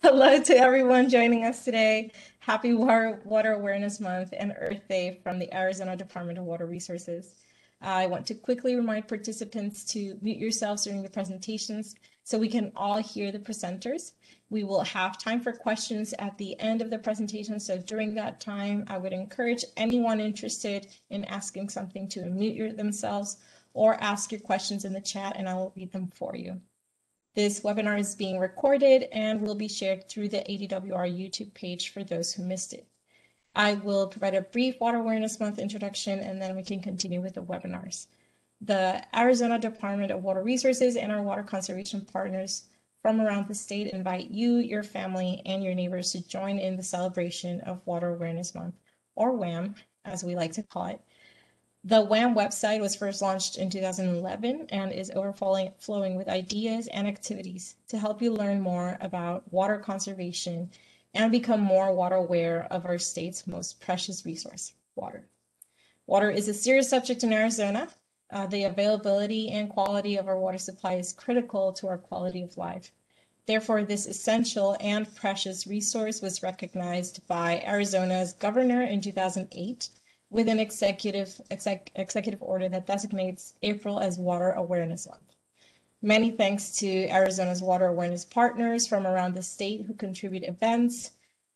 Hello to everyone joining us today. Happy Water Awareness Month and Earth Day from the Arizona Department of Water Resources. I want to quickly remind participants to mute yourselves during the presentations so we can all hear the presenters. We will have time for questions at the end of the presentation. So during that time, I would encourage anyone interested in asking something to unmute themselves or ask your questions in the chat and I will read them for you. This webinar is being recorded and will be shared through the ADWR YouTube page for those who missed it. I will provide a brief Water Awareness Month introduction and then we can continue with the webinars. The Arizona Department of Water Resources and our water conservation partners from around the state invite you, your family, and your neighbors to join in the celebration of Water Awareness Month, or WAM, as we like to call it. The WAM website was first launched in 2011 and is overflowing with ideas and activities to help you learn more about water conservation and become more water aware of our state's most precious resource, water. Water is a serious subject in Arizona. The availability and quality of our water supply is critical to our quality of life. Therefore, this essential and precious resource was recognized by Arizona's governor in 2008 with an executive order that designates April as Water Awareness Month. Many thanks to Arizona's water awareness partners from around the state who contribute events,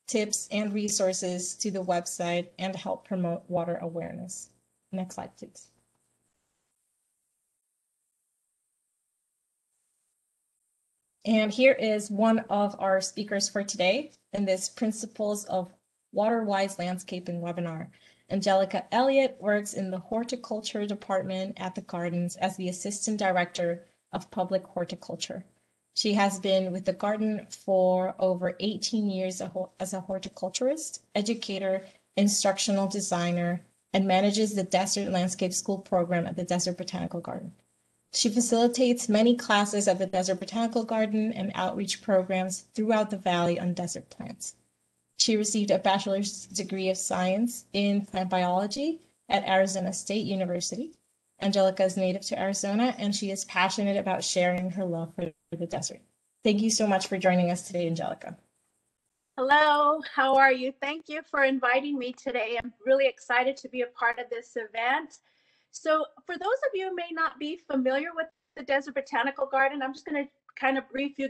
tips, and resources to the website and help promote water awareness. Next slide, please. And here is one of our speakers for today in this Principles of Water-Wise Landscaping webinar. Angelica Elliott works in the horticulture department at the Gardens as the Assistant Director of Public Horticulture. She has been with the garden for over 18 years as a horticulturist, educator, instructional designer, and manages the Desert Landscape School program at the Desert Botanical Garden. She facilitates many classes at the Desert Botanical Garden and outreach programs throughout the valley on desert plants. She received a bachelor's degree of science in plant biology at Arizona State University. Angelica is native to Arizona, and she is passionate about sharing her love for the desert. Thank you so much for joining us today, Angelica. Hello, how are you? Thank you for inviting me today. I'm really excited to be a part of this event. So for those of you who may not be familiar with the Desert Botanical Garden, I'm just going to kind of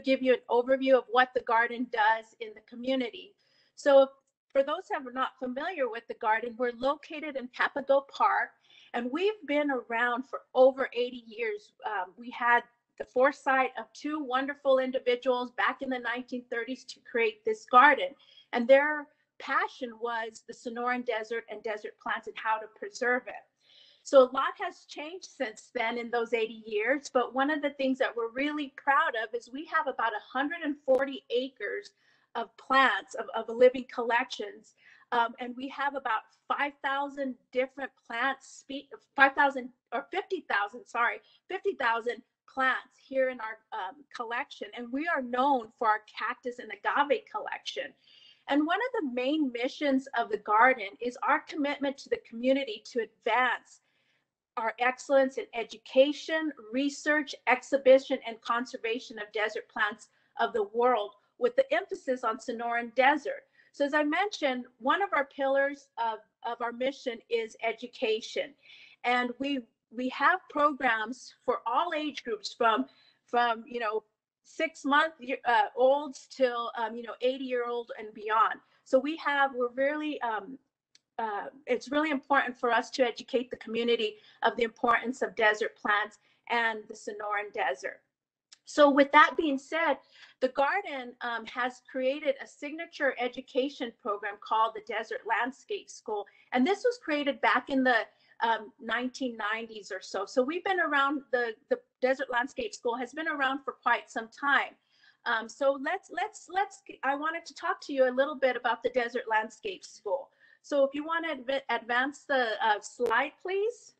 give you an overview of what the garden does in the community. So for those who are not familiar with the garden, we're located in Papago Park, and we've been around for over 80 years. We had the foresight of two wonderful individuals back in the 1930s to create this garden, and their passion was the Sonoran Desert and desert plants and how to preserve it. So a lot has changed since then in those 80 years, but one of the things that we're really proud of is we have about 140 acres of plants, of living collections, and we have about 5,000 different plants, 5,000 or 50,000, sorry, 50,000 plants here in our collection, and we are known for our cactus and agave collection. And one of the main missions of the garden is our commitment to the community to advance our excellence in education, research, exhibition, and conservation of desert plants of the world, with the emphasis on Sonoran Desert. So as I mentioned, one of our pillars of our mission is education. And we have programs for all age groups from 6-month olds till 80-year-old and beyond. So we're really it's really important for us to educate the community of the importance of desert plants and the Sonoran Desert. So with that being said, the garden has created a signature education program called the Desert Landscape School. And this was created back in the 1990s or so. So we've been around, the Desert Landscape School has been around for quite some time. So I wanted to talk to you a little bit about the Desert Landscape School. So if you want to advance the slide, please.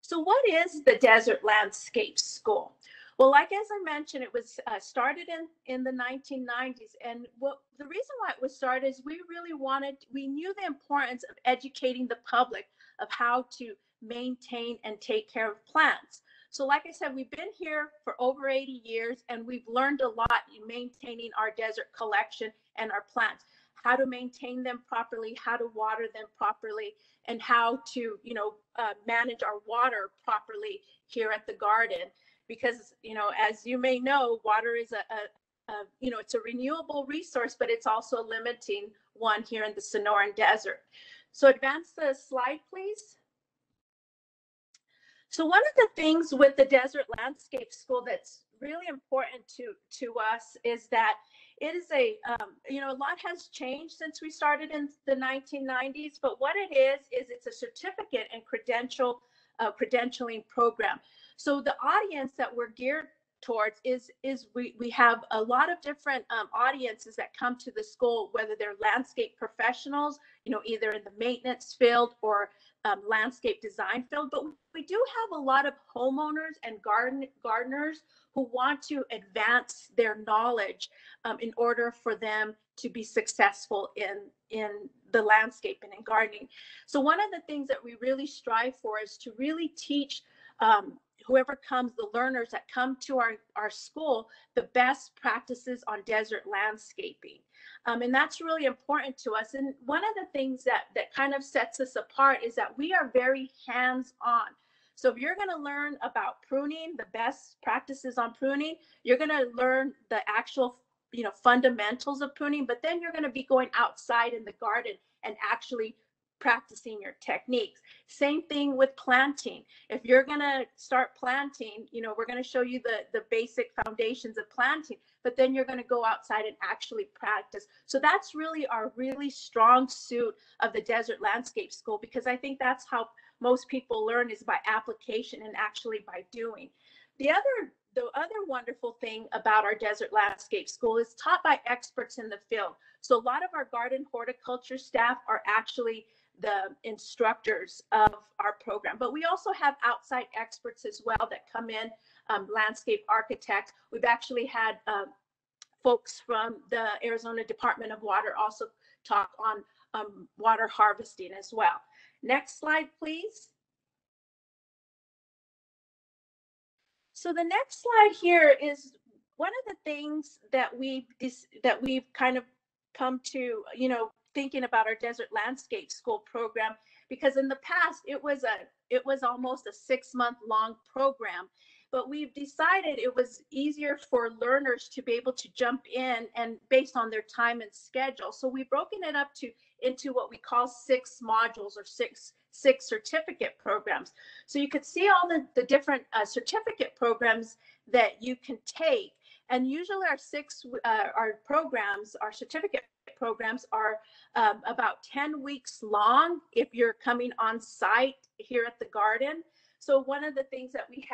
So what is the Desert Landscape School? Well, like as I mentioned, it was started in the 1990s. And the reason why it was started is we knew the importance of educating the public of how to maintain and take care of plants. So like I said, we've been here for over 80 years and we've learned a lot in maintaining our desert collection and our plants, how to maintain them properly, how to water them properly, and how to, manage our water properly here at the garden. Because, as you may know, water is it's a renewable resource, but it's also a limiting one here in the Sonoran Desert. So advance the slide, please. So one of the things with the Desert Landscape School that's really important to us is that it is a lot has changed since we started in the 1990s, but what it is it's a certificate and credentialing program. So the audience that we're geared towards is we have a lot of different audiences that come to the school, whether they're landscape professionals, either in the maintenance field or landscape design field, but we do have a lot of homeowners and gardeners who want to advance their knowledge in order for them to be successful in the landscape and in gardening. So one of the things that we really strive for is to really teach whoever comes, the learners that come to our school, the best practices on desert landscaping. And that's really important to us. And one of the things that kind of sets us apart is that we are very hands-on. So if you're going to learn about pruning, the best practices on pruning, you're going to learn the actual fundamentals of pruning, but then you're going to be going outside in the garden and actually practicing your techniques. Same thing with planting. If you're going to start planting, we're going to show you the basic foundations of planting, but then you're going to go outside and actually practice. So that's really our really strong suit of the Desert Landscape School, because I think that's how most people learn, is by application and actually by doing. The other wonderful thing about our Desert Landscape School is taught by experts in the field. So a lot of our garden horticulture staff are actually the instructors of our program, but we also have outside experts as well that come in, landscape architects. We've actually had folks from the Arizona Department of Water also talk on water harvesting as well. Next slide, please. So the next slide here is one of the things that we've kind of come to, thinking about our Desert Landscape School program, because in the past it was almost a 6-month-long program, but we've decided it was easier for learners to be able to jump in and based on their time and schedule. So we've broken it up into what we call 6 modules or six certificate programs. So you could see all the different certificate programs that you can take. And usually our certificate programs are about 10 weeks long if you're coming on site here at the garden. So one of the things that we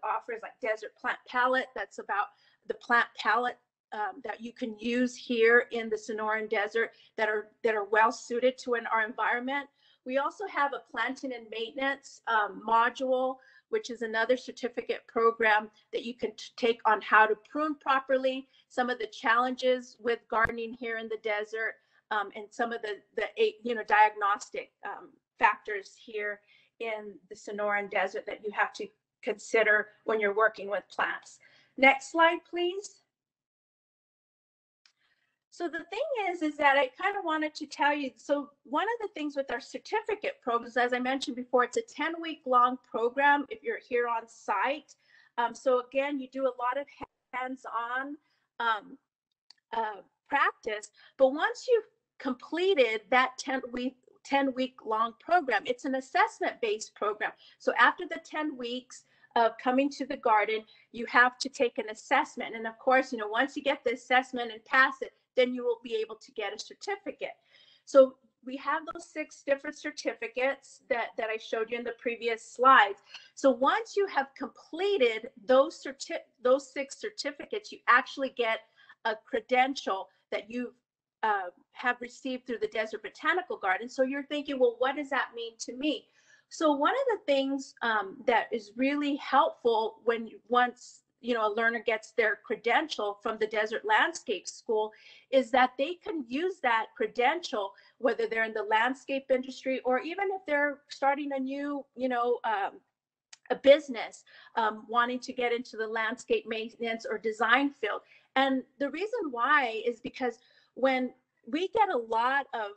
offer is like Desert Plant Palette. That's about the plant palette that you can use here in the Sonoran Desert that are well suited to our environment. We also have a planting and maintenance module, which is another certificate program that you can take on how to prune properly, some of the challenges with gardening here in the desert, and some of the diagnostic factors here in the Sonoran Desert that you have to consider when you're working with plants. Next slide, please. So the thing is that I kind of wanted to tell you, so one of the things with our certificate programs, as I mentioned before, it's a 10-week-long program if you're here on site. So again, you do a lot of hands-on practice, but once you've completed that 10-week-long program, it's an assessment-based program. So after the 10 weeks of coming to the garden, you have to take an assessment. And of course, once you get the assessment and pass it, then you will be able to get a certificate. So we have those 6 different certificates that I showed you in the previous slides. So once you have completed those 6 certificates, you actually get a credential that you have received through the Desert Botanical Garden. So you're thinking, well, what does that mean to me? So one of the things that is really helpful once a learner gets their credential from the Desert Landscape School is that they can use that credential, whether they're in the landscape industry or even if they're starting a new, a business wanting to get into the landscape maintenance or design field. And the reason why is because when we get a lot of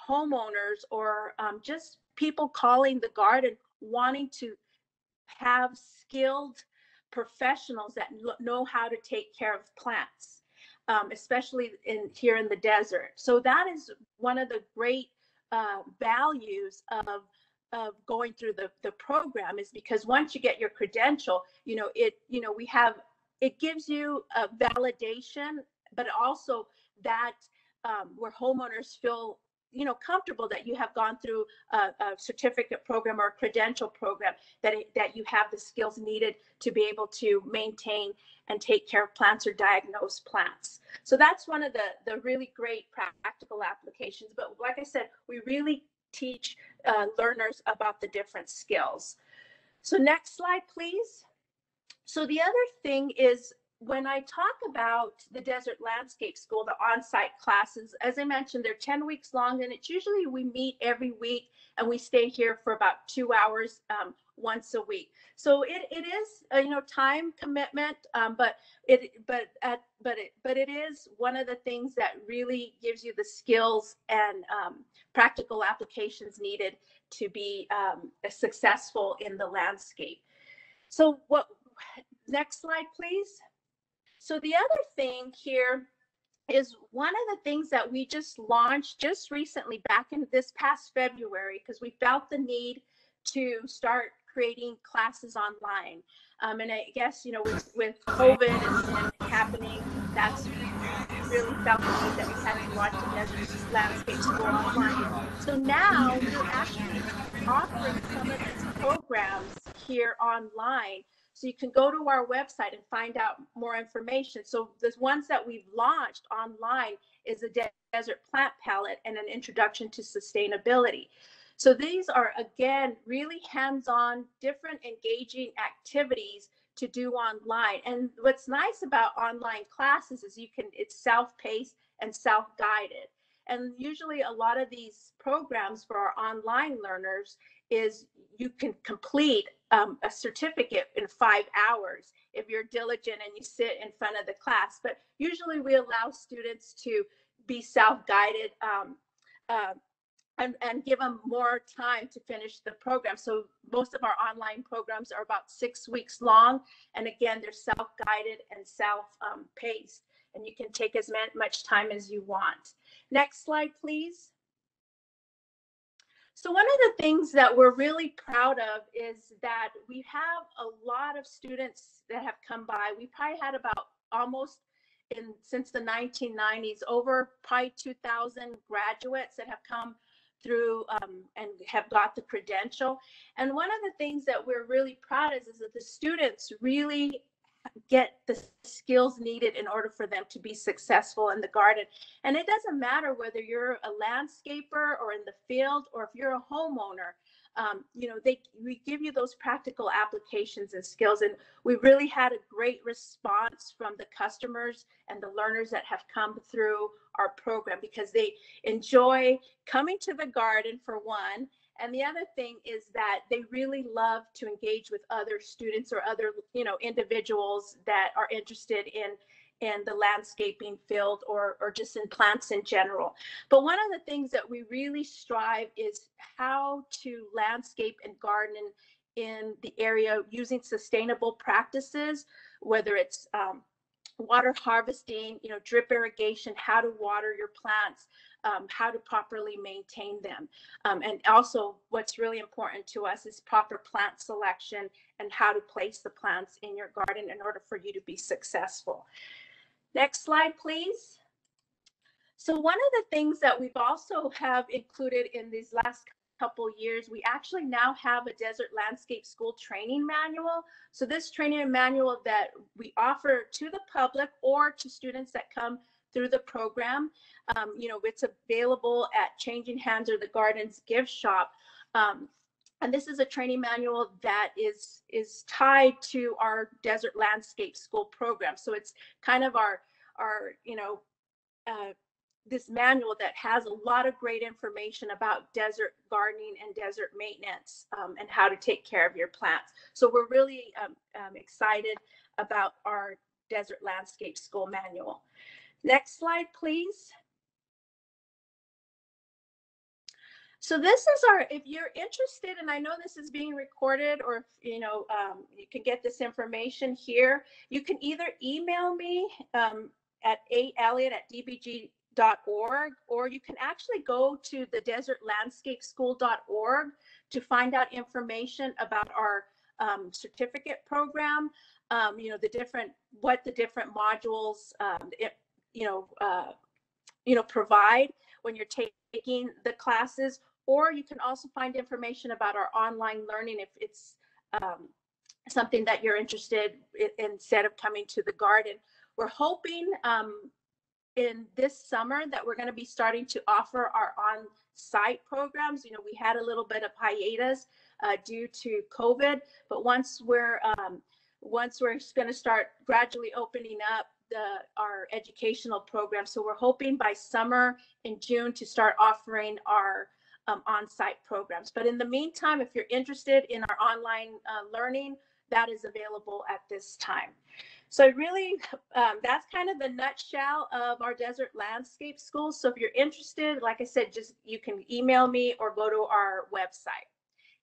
homeowners or just people calling the garden wanting to have skilled professionals that know how to take care of plants, especially here in the desert. So that is one of the great values of going through the program, is because once you get your credential, it gives you a validation, but also that where homeowners feel comfortable that you have gone through a certificate program or a credential program, that you have the skills needed to be able to maintain and take care of plants or diagnose plants. So that's one of the really great practical applications. But like I said, we really teach learners about the different skills. So next slide, please. So the other thing is, when I talk about the Desert Landscape School, the on-site classes, as I mentioned, they're 10 weeks long, and it's usually we meet every week and we stay here for about 2 hours once a week. So it is time commitment, but it is one of the things that really gives you the skills and practical applications needed to be successful in the landscape. So next slide, please. So the other thing here is one of the things that we just launched just recently, back in this past February, because we felt the need to start creating classes online. And I guess, with COVID and happening, that's really felt the need that we had to launch the Desert Landscape School online. So now we're actually offering some of these programs here online. So you can go to our website and find out more information. So the ones that we've launched online is a desert plant palette and an introduction to sustainability. So these are, again, really hands-on, different engaging activities to do online. And what's nice about online classes is it's self-paced and self-guided. And usually a lot of these programs for our online learners is you can complete a certificate in 5 hours if you're diligent and you sit in front of the class. But usually we allow students to be self-guided and give them more time to finish the program. So most of our online programs are about 6 weeks long. And again, they're self-guided and self-paced, and you can take as much time as you want. Next slide, please. So one of the things that we're really proud of is that we have a lot of students that have come by. We probably had about since the 1990s, over probably 2,000 graduates that have come through and have got the credential. And one of the things that we're really proud of is that the students really get the skills needed in order for them to be successful in the garden. And it doesn't matter whether you're a landscaper or in the field, or if you're a homeowner, we give you those practical applications and skills. And we really had a great response from the customers and the learners that have come through our program, because they enjoy coming to the garden, for one. And the other thing is that they really love to engage with other students or other, individuals that are interested in the landscaping field, or just in plants in general. But one of the things that we really strive is how to landscape and garden in the area using sustainable practices, whether it's water harvesting, drip irrigation, how to water your plants, how to properly maintain them. And also what's really important to us is proper plant selection and how to place the plants in your garden in order for you to be successful. Next slide, please. So one of the things that we've also have included in these last couple years, we actually now have a Desert Landscape School training manual. So this training manual that we offer to the public or to students that come through the program, it's available at Changing Hands or the Garden's gift shop. And this is a training manual that is tied to our Desert Landscape School program. So it's kind of our this manual that has a lot of great information about desert gardening and desert maintenance, and how to take care of your plants. So we're really excited about our Desert Landscape School manual. Next slide, please. So this is our, if you're interested, and I know this is being recorded, or if, you know, you can get this information here, you can either email me at aelliott@dbg.org, or you can actually go to the desertlandscapeschool.org to find out information about our certificate program, you know, what the different modules, provide when you're taking the classes. Or you can also find information about our online learning if it's something that you're interested in instead of coming to the garden. We're hoping in this summer that we're going to be starting to offer our on-site programs. You know, we had a little bit of hiatus due to COVID, but once we're going to start gradually opening up our educational program. So we're hoping by summer in June to start offering our on-site programs. But in the meantime, if you're interested in our online learning, that is available at this time. So really, that's kind of the nutshell of our Desert Landscape School. So if you're interested, like I said, just you can email me or go to our website.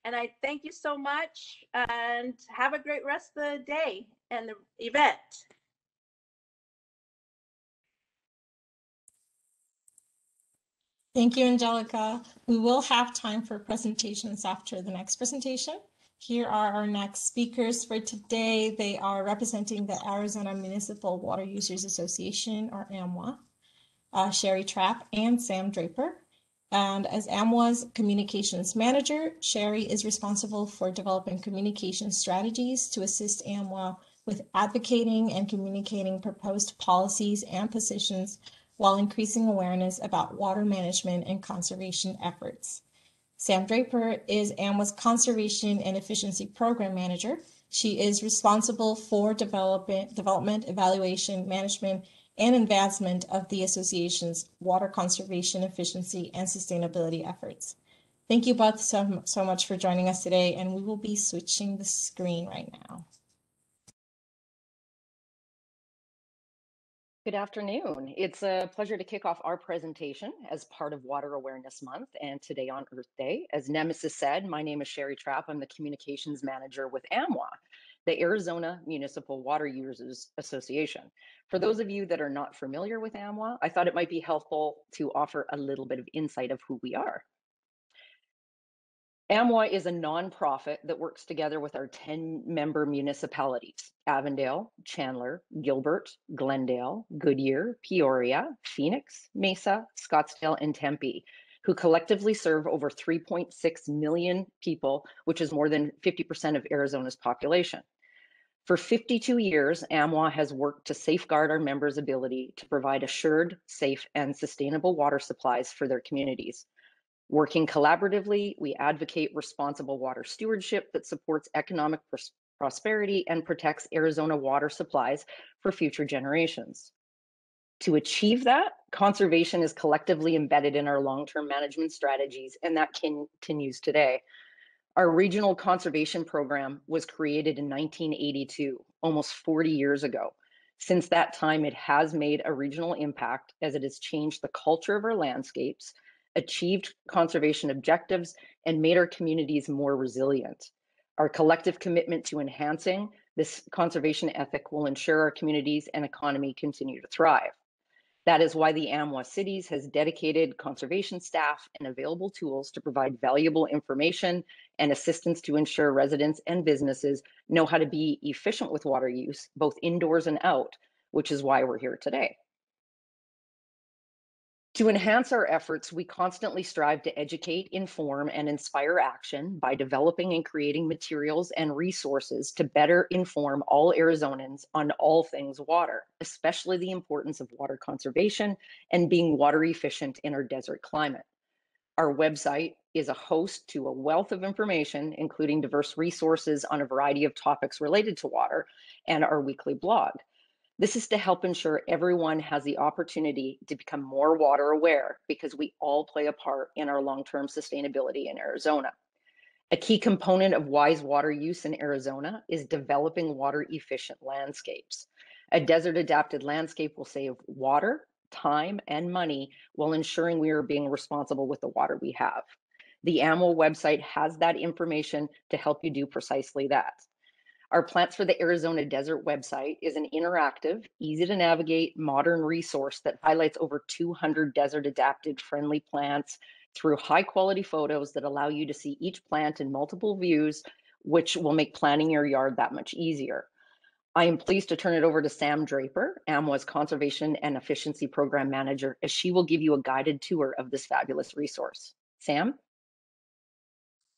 And I thank you so much, and have a great rest of the day and the event. Thank you, Angelica. We will have time for presentations after the next presentation. Here are our next speakers for today. They are representing the Arizona Municipal Water Users Association, or AMWA, Sherry Trapp and Sam Draper. And as AMWA's communications manager, Sherry is responsible for developing communication strategies to assist AMWA with advocating and communicating proposed policies and positions while increasing awareness about water management and conservation efforts. Sam Draper is AMWA's Conservation and Efficiency Program Manager. She is responsible for development, evaluation, management, and advancement of the association's water conservation, efficiency, and sustainability efforts. Thank you both so much for joining us today, and we will be switching the screen right now. Good afternoon. It's a pleasure to kick off our presentation as part of Water Awareness Month and today on Earth Day. As Nemesis said, my name is Sherry Trapp. I'm the Communications Manager with AMWA, the Arizona Municipal Water Users Association. For those of you that are not familiar with AMWA, I thought it might be helpful to offer a little bit of insight of who we are. AMWA is a nonprofit that works together with our 10-member municipalities: Avondale, Chandler, Gilbert, Glendale, Goodyear, Peoria, Phoenix, Mesa, Scottsdale, and Tempe, who collectively serve over 3.6 million people, which is more than 50% of Arizona's population. For 52 years, AMWA has worked to safeguard our members' ability to provide assured, safe, and sustainable water supplies for their communities. Working collaboratively, we advocate responsible water stewardship that supports economic prosperity and protects Arizona water supplies for future generations. To achieve that, conservation is collectively embedded in our long-term management strategies, and that continues today. Our regional conservation program was created in 1982, almost 40 years ago. Since that time, it has made a regional impact as it has changed the culture of our landscapes, achieved conservation objectives, and made our communities more resilient. Our collective commitment to enhancing this conservation ethic will ensure our communities and economy continue to thrive. That is why the AMWA Cities has dedicated conservation staff and available tools to provide valuable information and assistance to ensure residents and businesses know how to be efficient with water use, both indoors and out, which is why we're here today. To enhance our efforts, we constantly strive to educate, inform, and inspire action by developing and creating materials and resources to better inform all Arizonans on all things water, especially the importance of water conservation and being water efficient in our desert climate. Our website is a host to a wealth of information, including diverse resources on a variety of topics related to water, and our weekly blog. This is to help ensure everyone has the opportunity to become more water aware because we all play a part in our long-term sustainability in Arizona. A key component of wise water use in Arizona is developing water efficient landscapes. A desert adapted landscape will save water, time, and money while ensuring we are being responsible with the water we have. The AMWA website has that information to help you do precisely that. Our Plants for the Arizona Desert website is an interactive, easy to navigate, modern resource that highlights over 200 desert adapted friendly plants through high quality photos that allow you to see each plant in multiple views, which will make planning your yard that much easier. I am pleased to turn it over to Sam Draper, AMWA's Conservation and Efficiency Program Manager, as she will give you a guided tour of this fabulous resource. Sam?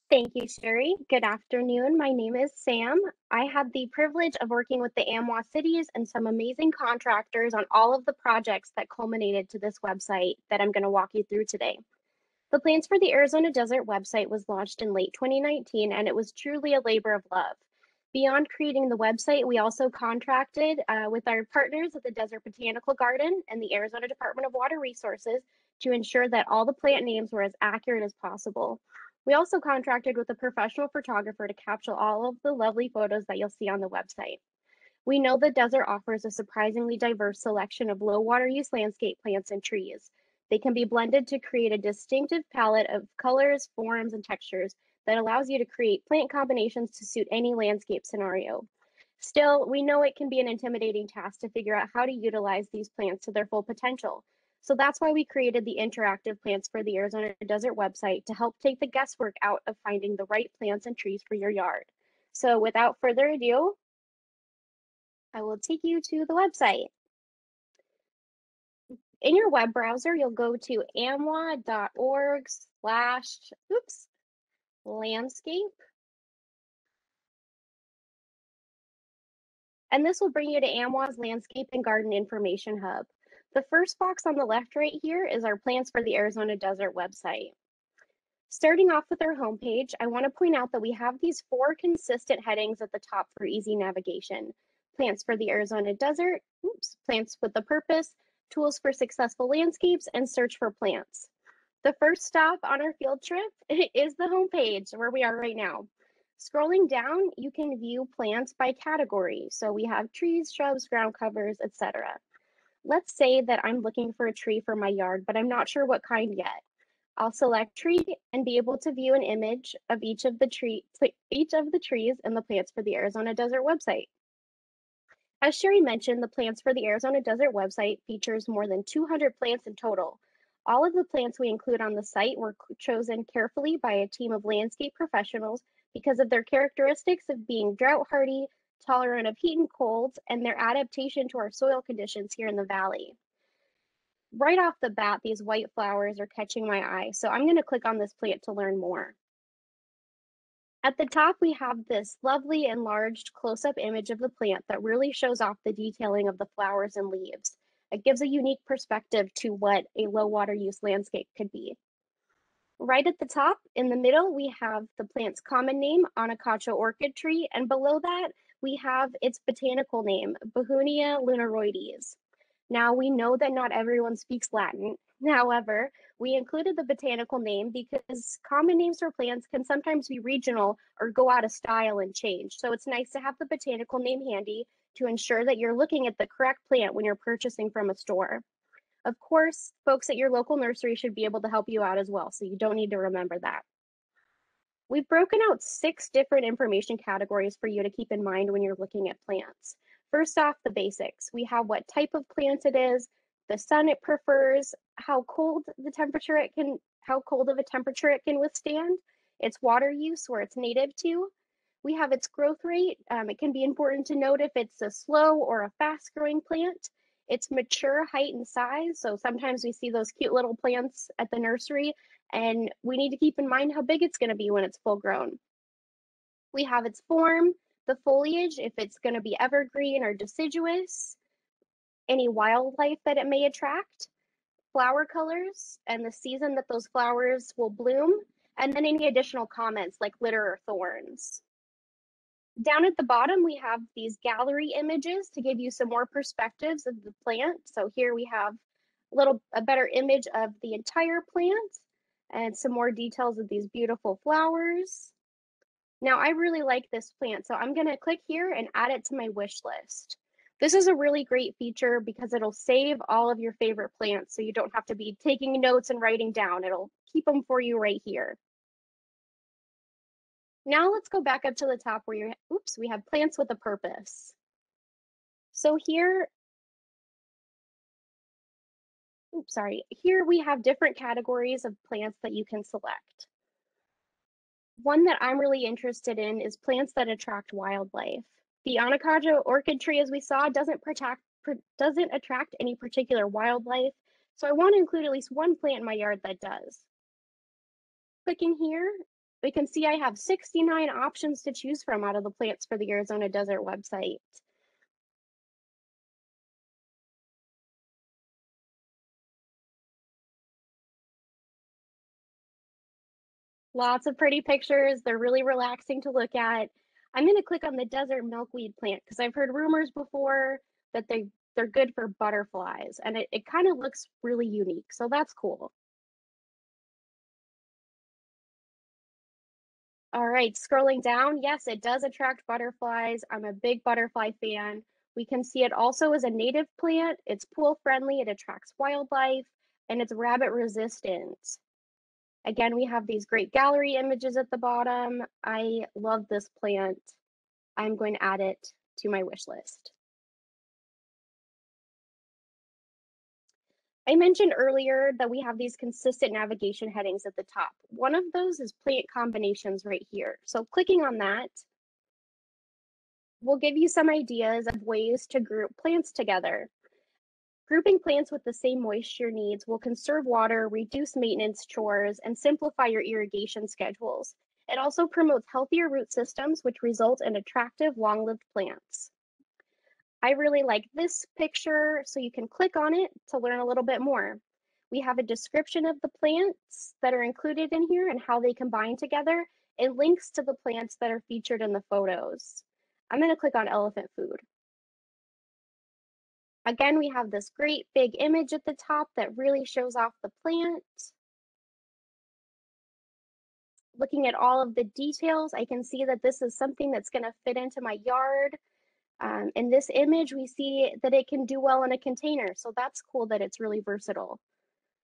Thank you, Sherry. Good afternoon. My name is Sam. I had the privilege of working with the AMWA cities and some amazing contractors on all of the projects that culminated to this website that I'm going to walk you through today. The Plants for the Arizona Desert website was launched in late 2019, and it was truly a labor of love. Beyond creating the website, we also contracted with our partners at the Desert Botanical Garden and the Arizona Department of Water Resources to ensure that all the plant names were as accurate as possible. We also contracted with a professional photographer to capture all of the lovely photos that you'll see on the website. We know the desert offers a surprisingly diverse selection of low water use landscape plants and trees. They can be blended to create a distinctive palette of colors, forms, and textures that allows you to create plant combinations to suit any landscape scenario. Still, we know it can be an intimidating task to figure out how to utilize these plants to their full potential. So that's why we created the interactive Plants for the Arizona Desert website to help take the guesswork out of finding the right plants and trees for your yard. So without further ado, I will take you to the website. In your web browser, you'll go to amwa.org/landscape. And this will bring you to AMWA's Landscape and Garden Information Hub. The first box on the left right here is our Plants for the Arizona Desert website. Starting off with our homepage, I want to point out that we have these 4 consistent headings at the top for easy navigation. Plants for the Arizona Desert, Plants with a Purpose, Tools for Successful Landscapes, and Search for Plants. The first stop on our field trip is the homepage where we are right now. Scrolling down, you can view plants by category. So we have trees, shrubs, ground covers, etc. Let's say that I'm looking for a tree for my yard, but I'm not sure what kind yet. I'll select tree and be able to view an image of each of the trees in the Plants for the Arizona Desert website. As Sherry mentioned, the Plants for the Arizona Desert website features more than 200 plants in total. All of the plants we include on the site were chosen carefully by a team of landscape professionals because of their characteristics of being drought hardy, tolerant of heat and cold, and their adaptation to our soil conditions here in the valley. Right off the bat, these white flowers are catching my eye, so I'm going to click on this plant to learn more. At the top, we have this lovely enlarged close-up image of the plant that really shows off the detailing of the flowers and leaves. It gives a unique perspective to what a low water use landscape could be. Right at the top, in the middle, we have the plant's common name, Anacacho orchid tree, and below that, we have its botanical name, Begonia lunaroides. Now, we know that not everyone speaks Latin. However, we included the botanical name because common names for plants can sometimes be regional or go out of style and change. So it's nice to have the botanical name handy to ensure that you're looking at the correct plant when you're purchasing from a store. Of course, folks at your local nursery should be able to help you out as well, so you don't need to remember that. We've broken out 6 different information categories for you to keep in mind when you're looking at plants. First off, the basics. We have what type of plant it is, the sun it prefers, how cold of a temperature it can withstand, its water use, where it's native to. We have its growth rate. It can be important to note if it's a slow or a fast growing plant. Its mature height and size. So sometimes we see those cute little plants at the nursery, and we need to keep in mind how big it's going to be when it's full grown. We have its form, the foliage, if it's going to be evergreen or deciduous, any wildlife that it may attract, flower colors, and the season that those flowers will bloom, and then any additional comments like litter or thorns. Down at the bottom, we have these gallery images to give you some more perspectives of the plant. So here we have a better image of the entire plant and some more details of these beautiful flowers. Now I really like this plant, so I'm gonna click here and add it to my wish list. This is a really great feature because it'll save all of your favorite plants so you don't have to be taking notes and writing down. It'll keep them for you right here. Now let's go back up to the top where we have plants with a purpose. So here, here we have different categories of plants that you can select. One that I'm really interested in is plants that attract wildlife. The Anacaja orchid tree, as we saw, doesn't attract any particular wildlife, so I want to include at least one plant in my yard that does. Clicking here, we can see I have 69 options to choose from out of the plants for the Arizona Desert website. Lots of pretty pictures. They're really relaxing to look at. I'm going to click on the desert milkweed plant because I've heard rumors before that they're good for butterflies, and it kind of looks really unique, so that's cool. All right, scrolling down, yes, it does attract butterflies. I'm a big butterfly fan. We can see it also is a native plant. It's pool friendly, it attracts wildlife, and it's rabbit resistant. Again, we have these great gallery images at the bottom. I love this plant. I'm going to add it to my wish list. I mentioned earlier that we have these consistent navigation headings at the top. One of those is plant combinations right here. So clicking on that will give you some ideas of ways to group plants together. Grouping plants with the same moisture needs will conserve water, reduce maintenance chores, and simplify your irrigation schedules. It also promotes healthier root systems, which result in attractive, long-lived plants. I really like this picture, so you can click on it to learn a little bit more. We have a description of the plants that are included in here and how they combine together, and links to the plants that are featured in the photos. I'm going to click on elephant food. Again, we have this great big image at the top that really shows off the plant. Looking at all of the details, I can see that this is something that's going to fit into my yard. In this image, we see that it can do well in a container, so that's cool that it's really versatile.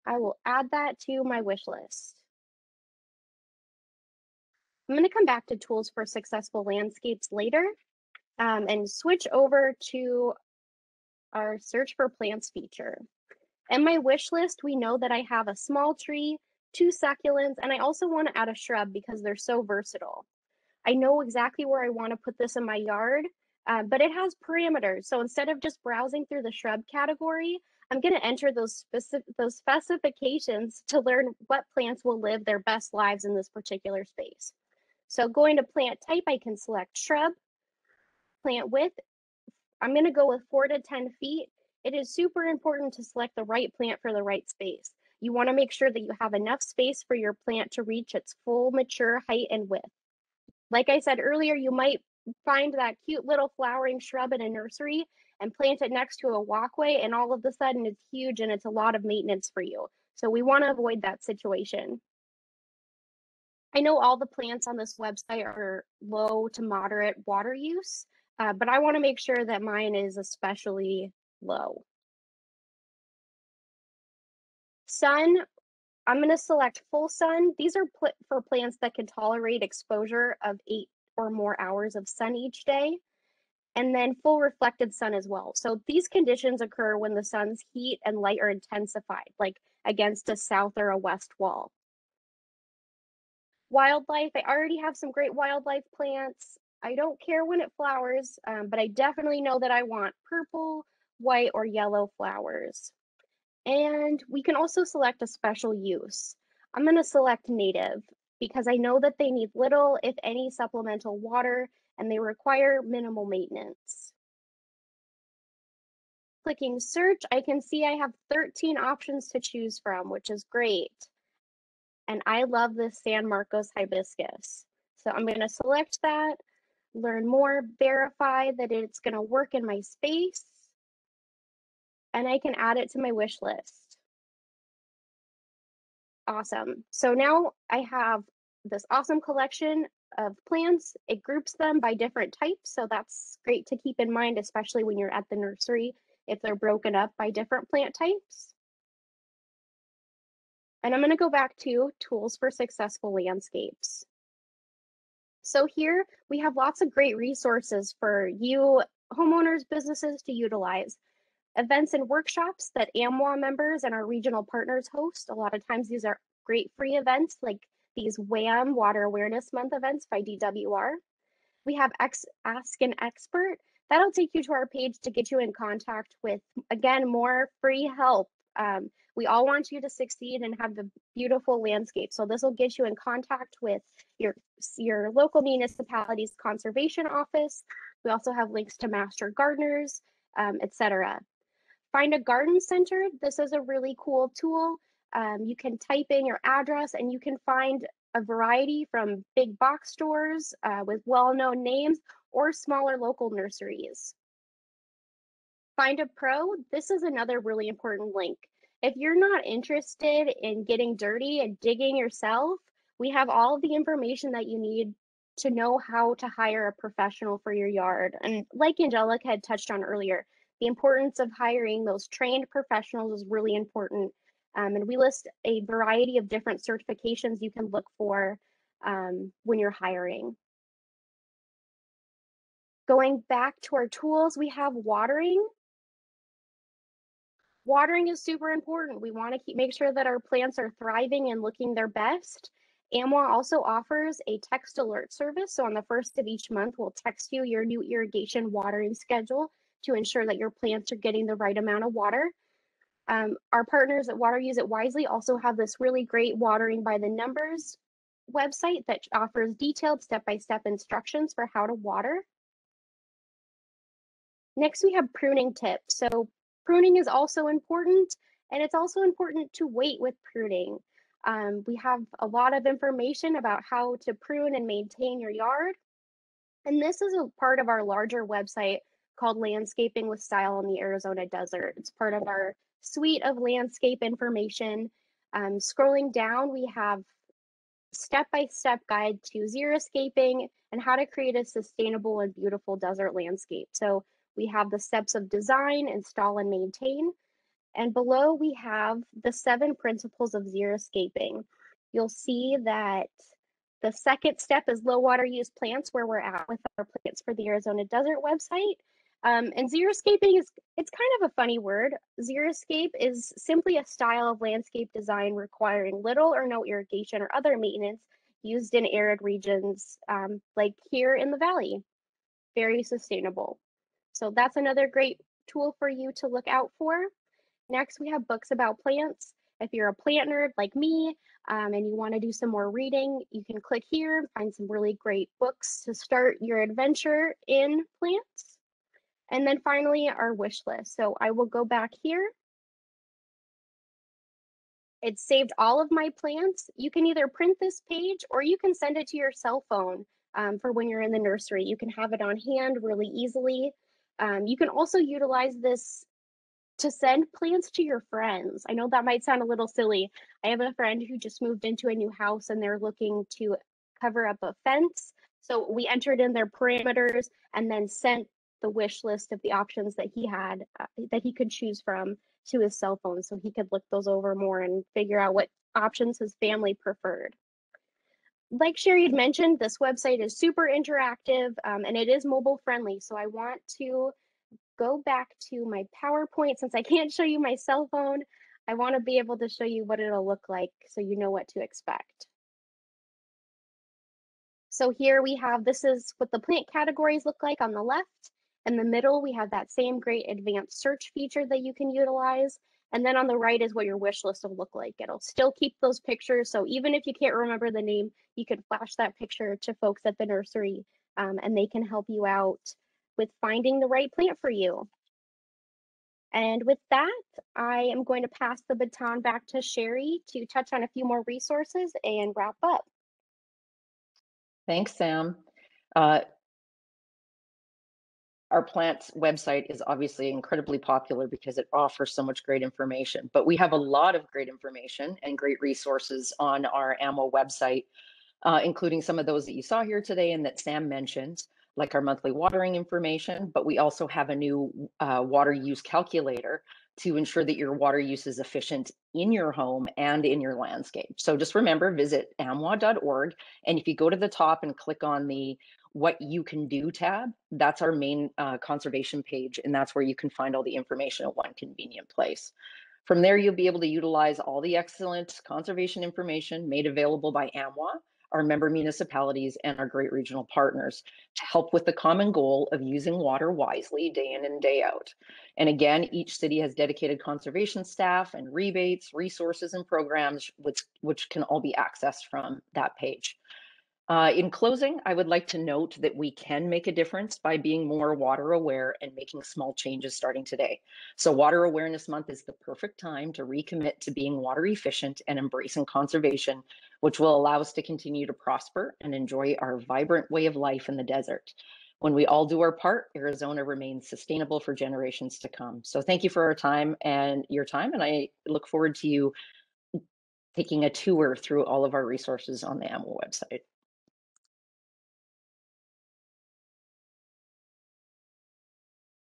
I will add that to my wish list. I'm going to come back to tools for successful landscapes later and switch over to our search for plants feature. In my wish list, we know that I have a small tree, 2 succulents, and I also want to add a shrub because they're so versatile. I know exactly where I want to put this in my yard, but it has parameters. So instead of just browsing through the shrub category, I'm going to enter those specifications to learn what plants will live their best lives in this particular space. So going to plant type, I can select shrub. Plant width, I'm going to go with 4 to 10 feet. It is super important to select the right plant for the right space. You want to make sure that you have enough space for your plant to reach its full mature height and width. Like I said earlier, you might find that cute little flowering shrub in a nursery and plant it next to a walkway, and all of a sudden it's huge and it's a lot of maintenance for you. So we want to avoid that situation. I know all the plants on this website are low to moderate water use, but I want to make sure that mine is especially low. Sun, I'm going to select full sun. These are for plants that can tolerate exposure of 8 or more hours of sun each day, and then full reflected sun as well. So these conditions occur when the sun's heat and light are intensified, like against a south or a west wall. Wildlife, I already have some great wildlife plants. I don't care when it flowers, but I definitely know that I want purple, white, or yellow flowers. And we can also select a special use. I'm going to select native because I know that they need little, if any, supplemental water, and they require minimal maintenance. Clicking search, I can see I have 13 options to choose from, which is great. And I love this San Marcos hibiscus. So I'm going to select that. learn more, verify that it's going to work in my space, and I can add it to my wish list. Awesome. So now I have this awesome collection of plants. It groups them by different types. So that's great to keep in mind, especially when you're at the nursery, if they're broken up by different plant types. And I'm going to go back to tools for successful landscapes. So here we have lots of great resources for you homeowners, businesses to utilize. Events and workshops that AMWA members and our regional partners host. A lot of times these are great free events like these WAM Water Awareness Month events by DWR. We have Ask an Expert. That'll take you to our page to get you in contact with, again, more free help. We all want you to succeed and have the beautiful landscape. So this will get you in contact with your local municipality's conservation office. We also have links to master gardeners, etc. Find a garden center. This is a really cool tool. You can type in your address and you can find a variety from big box stores with well-known names or smaller local nurseries. Find a Pro. This is another really important link. If you're not interested in getting dirty and digging yourself, we have all of the information that you need to know how to hire a professional for your yard. And like Angelica had touched on earlier, the importance of hiring those trained professionals is really important. And we list a variety of different certifications you can look for when you're hiring. Going back to our tools, we have watering. Watering is super important. We want to make sure that our plants are thriving and looking their best. AMWA also offers a text alert service. So on the first of each month, we'll text you your new irrigation watering schedule to ensure that your plants are getting the right amount of water. Our partners at Water Use It Wisely also have this really great watering by the numbers website that offers detailed step-by-step instructions for how to water. Next, we have pruning tips. So pruning is also important, and it's also important to wait with pruning. We have a lot of information about how to prune and maintain your yard. And this is a part of our larger website called Landscaping with Style in the Arizona Desert. It's part of our suite of landscape information. Scrolling down, we have step-by-step guide to xeriscaping and how to create a sustainable and beautiful desert landscape. So we have the steps of design, install, and maintain. And below we have the 7 principles of xeriscaping. You'll see that the second step is low water use plants, where we're at with our plants for the Arizona Desert website. And xeriscaping it's kind of a funny word. Xeriscape is simply a style of landscape design requiring little or no irrigation or other maintenance used in arid regions like here in the valley. Very sustainable. So that's another great tool for you to look out for. Next, we have books about plants. If you're a plant nerd like me and you want to do some more reading, you can click here and find some really great books to start your adventure in plants. And then finally, our wish list. So I will go back here. It saved all of my plants. You can either print this page or you can send it to your cell phone for when you're in the nursery. You can have it on hand really easily. You can also utilize this to send plants to your friends. I know that might sound a little silly. I have a friend who just moved into a new house and they're looking to cover up a fence. So we entered in their parameters and then sent the wish list of the options that he had that he could choose from to his cell phone so he could look those over more and figure out what options his family preferred. Like Sherry had mentioned, this website is super interactive and it is mobile friendly. So I want to go back to my PowerPoint. Since I can't show you my cell phone, I want to be able to show you what it'll look like so you know what to expect. So here we have, this is what the plant categories look like on the left. In the middle, we have that same great advanced search feature that you can utilize. And then on the right is what your wish list will look like. It'll still keep those pictures. So even if you can't remember the name, you can flash that picture to folks at the nursery and they can help you out with finding the right plant for you. And with that, I am going to pass the baton back to Sherry to touch on a few more resources and wrap up. Thanks, Sam. Our plants website is obviously incredibly popular because it offers so much great information, but we have a lot of great information and great resources on our AMWA website, including some of those that you saw here today and that Sam mentioned, like our monthly watering information, but we also have a new water use calculator to ensure that your water use is efficient in your home and in your landscape. So just remember, visit amwa.org, and if you go to the top and click on the What You Can Do tab, that's our main conservation page, and that's where you can find all the information at one convenient place. From there, you'll be able to utilize all the excellent conservation information made available by AMWA, our member municipalities, and our great regional partners to help with the common goal of using water wisely day in and day out. And again, each city has dedicated conservation staff and rebates, resources, and programs which can all be accessed from that page. In closing, I would like to note that we can make a difference by being more water aware and making small changes starting today. So Water Awareness Month is the perfect time to recommit to being water efficient and embracing conservation, which will allow us to continue to prosper and enjoy our vibrant way of life in the desert. When we all do our part, Arizona remains sustainable for generations to come. So thank you for your time, and I look forward to you taking a tour through all of our resources on the AMWA website.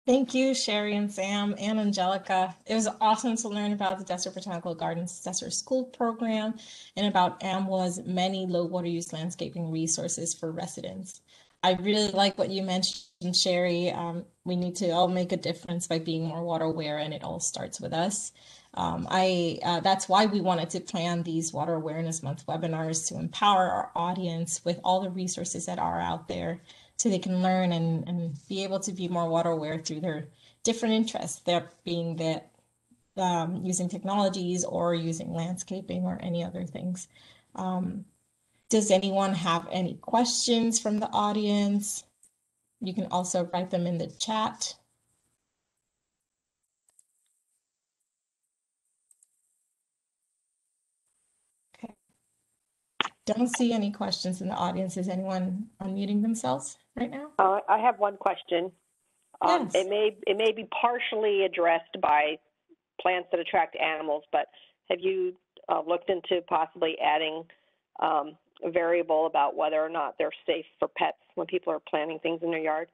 Thank you, Sherry and Sam and Angelica. It was awesome to learn about the Desert Botanical Gardens Desert School Program and about AMWA's many low water use landscaping resources for residents. I really like what you mentioned, Sherry. We need to all make a difference by being more water aware, and it all starts with us. That's why we wanted to plan these Water Awareness Month webinars, to empower our audience with all the resources that are out there, so they can learn and be able to be more water aware through their different interests, that being that using technologies or using landscaping or any other things. Does anyone have any questions from the audience? You can also write them in the chat. Okay. Don't see any questions in the audience. Is anyone unmuting themselves right now? I have one question. Yes. It may be partially addressed by plants that attract animals, but have you looked into possibly adding a variable about whether or not they're safe for pets when people are planting things in their yard?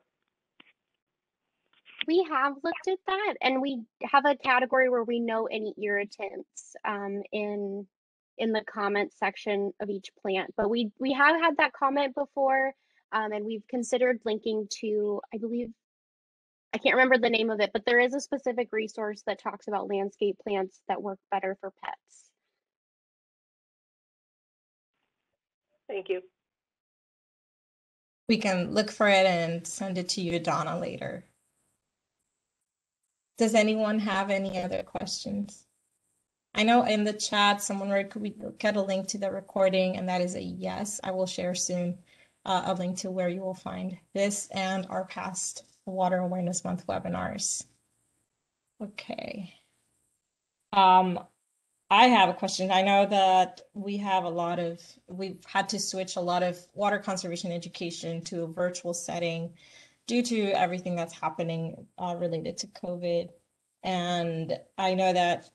We have looked at that, and we have a category where we know any irritants in the comment section of each plant. But we have had that comment before, and we've considered linking to, I believe, I can't remember the name of it, but there is a specific resource that talks about landscape plants that work better for pets. Thank you. We can look for it and send it to you, Donna, later. Does anyone have any other questions? I know in the chat someone wrote, could we get a link to the recording? And that is a yes. I will share soon a link to where you will find this and our past Water Awareness Month webinars. Okay. I have a question. I know that we've had to switch a lot of water conservation education to a virtual setting due to everything that's happening related to COVID. And I know that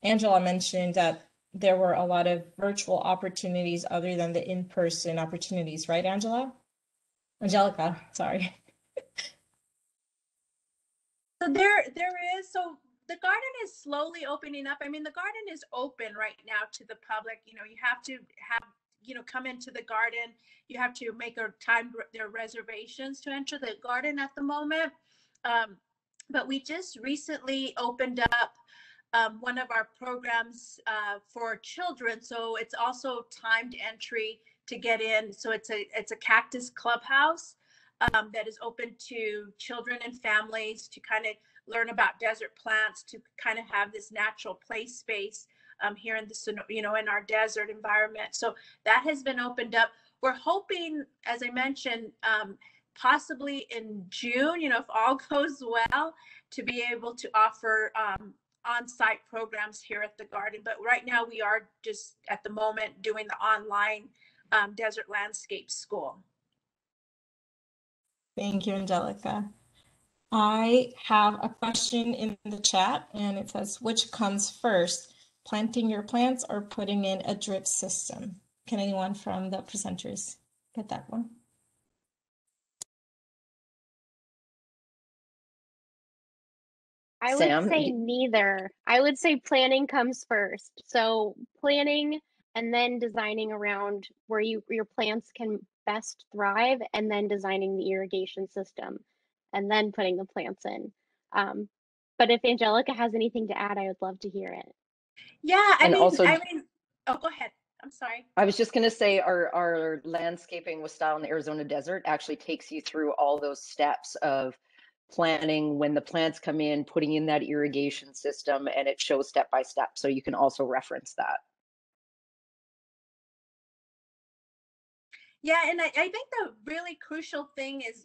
Angela mentioned that there were a lot of virtual opportunities other than the in-person opportunities, right, Angelica, sorry. So there is, so the garden is slowly opening up. I mean, the garden is open right now to the public. You know, you have to have, you know, come into the garden. You have to make a time, their reservations to enter the garden at the moment. But we just recently opened up one of our programs for children. So it's also timed entry to get in. So it's a cactus clubhouse that is open to children and families to kind of learn about desert plants, to kind of have this natural play space here in the, you know, in our desert environment. So that has been opened up. We're hoping, as I mentioned, possibly in June, you know, if all goes well, to be able to offer on-site programs here at the garden. But right now we are just at the moment doing the online desert landscape school. Thank you, Angelica. I have a question in the chat and it says, which comes first, planting your plants or putting in a drip system? Can anyone from the presenters get that one? I would Sam, say neither. I would say planning comes first. So planning and then designing around where your plants can best thrive, and then designing the irrigation system, and then putting the plants in. Um, but if Angelica has anything to add, I would love to hear it. Yeah, and also oh, go ahead. I'm sorry. I was just going to say our landscaping with style in the Arizona desert actually takes you through all those steps of planning when the plants come in, putting in that irrigation system, and it shows step by step. So you can also reference that. Yeah, and I think the really crucial thing is,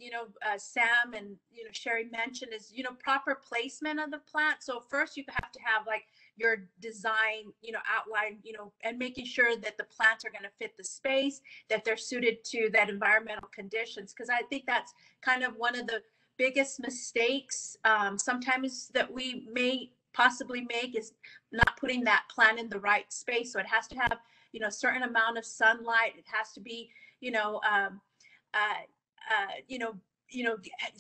Sam and, Sherry mentioned is, proper placement of the plant. So first you have to have like your design, outline, and making sure that the plants are going to fit the space, that they're suited to that environmental conditions. Because I think that's kind of one of the biggest mistakes sometimes that we may possibly make is not putting that plant in the right space. So it has to have, a certain amount of sunlight. It has to be you know, uh, uh, you know,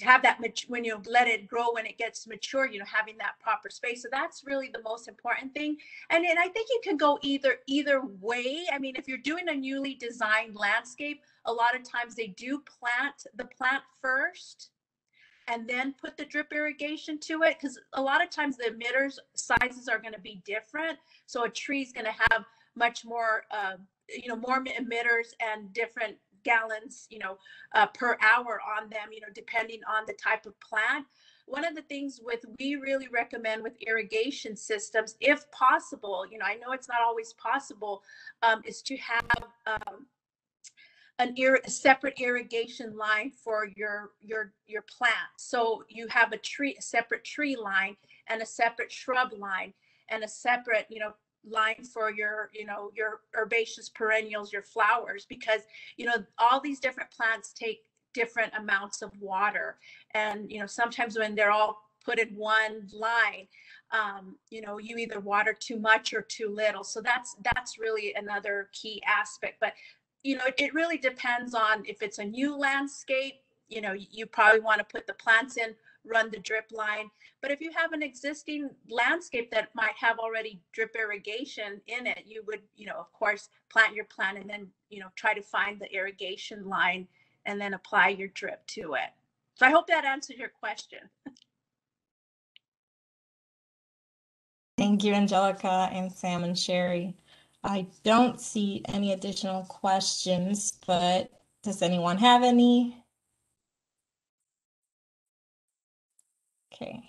have that when you let it grow when it gets mature, having that proper space. So that's really the most important thing. And then I think you can go either way. I mean, if you're doing a newly designed landscape, a lot of times they do plant the plant first and then put the drip irrigation to it, because a lot of times the emitters sizes are going to be different. So a tree is going to have much more more emitters and different gallons per hour on them, depending on the type of plant. One of the things we really recommend with irrigation systems, if possible, I know it's not always possible, is to have a separate irrigation line for your plant. So you have a separate tree line and a separate shrub line and a separate, line for your herbaceous perennials, your flowers, because, all these different plants take different amounts of water. And, sometimes when they're all put in one line, you either water too much or too little. So that's really another key aspect. But it really depends on if it's a new landscape, you probably want to put the plants in, run the drip line. But if you have an existing landscape that might have already drip irrigation in it, you would, of course, plant your plant and then, try to find the irrigation line and then apply your drip to it. So I hope that answers your question. Thank you, Angelica and Sam and Sherry. I don't see any additional questions, but does anyone have any? Okay.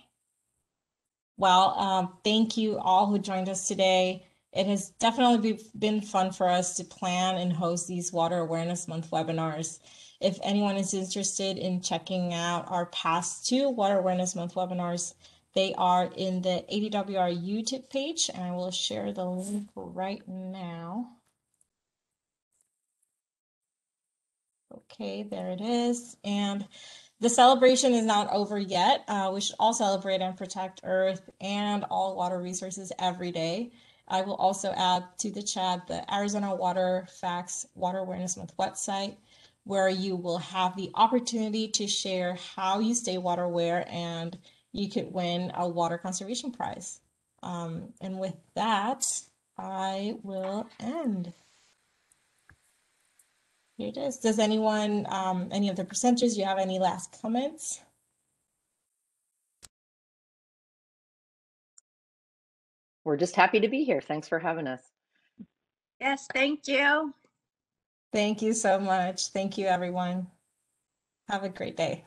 Well, thank you all who joined us today. It has definitely been fun for us to plan and host these Water Awareness Month webinars. If anyone is interested in checking out our past 2 Water Awareness Month webinars, they are in the ADWR YouTube page, and I will share the link right now. Okay, there it is. And the celebration is not over yet. We should all celebrate and protect Earth and all water resources every day. I will also add to the chat the Arizona Water Facts Water Awareness Month website, where you will have the opportunity to share how you stay water aware, and you could win a water conservation prize. And with that, I will end. Here it is. Does anyone, any of the presenters, you have any last comments? We're just happy to be here. Thanks for having us. Yes, thank you. Thank you so much. Thank you, everyone. Have a great day.